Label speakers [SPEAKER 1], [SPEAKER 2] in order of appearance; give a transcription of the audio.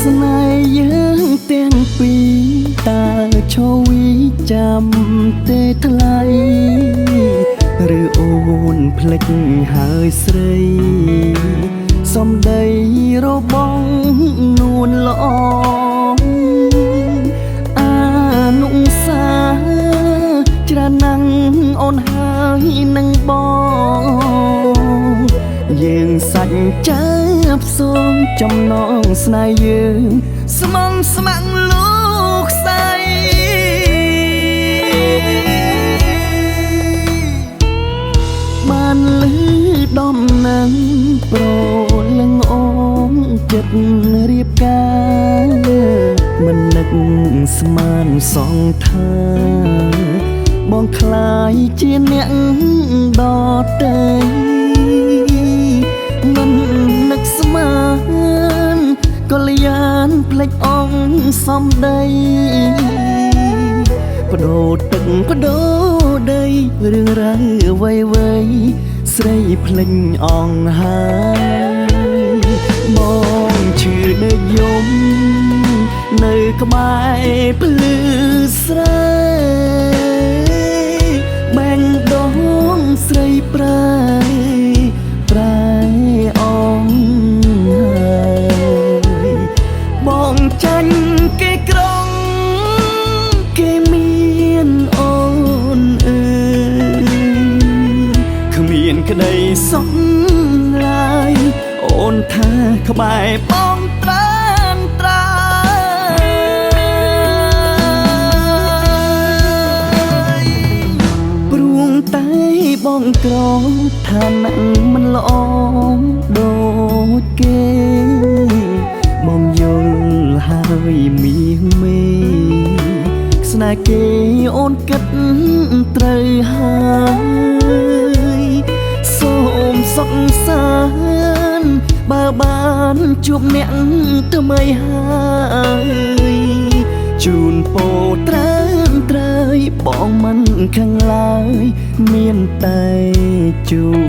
[SPEAKER 1] ស្នេហ៍យើងទាំងពីរតើឈរវិចាំទេថ្លៃឬអូនភ្លេចហើយស្រីសំដីរបងនួនល្អអានុសាច្រើនណាស់អូនហើយនឹងបងយើងសាច់ចាប់សូមចំណងស្នេហ៍យើងស្មងស្ម័គ្រលោកស្រីបានលឺដំណឹងប្រលឹងអូនចិត្តរៀបការមិននឹកស្មានសងថាបងคล้ายជាអ្នកដទៃមិននឹកស្មានក៏លយានភ្លេចអងសំដីបដូរទឹកបដូរដីរឿងរ៉ាវអ្វីស្រីភ្លេចអងហើយបងឈឺនៅយំនៅក្បែរភ្លឺស្រែបែងដងស្រីប្រែអងហើយបងចាញ់គេក្រុងគេមានអូនគ្មានក្តីសំឡាយអូនថាក្បែរបងត្រានត្រាយព្រួងតែបងក្រឋានៈមិនល្អដូចគេបងយល់ហើយមាសមេស្នេហ៍គេអូនគិតត្រូវហើយសូមសុខសាន្តបើបានជួបអ្នកថ្មីហើយជូនពរត្រើមត្រើយបងមិនខឹងឡើយមានតែជូន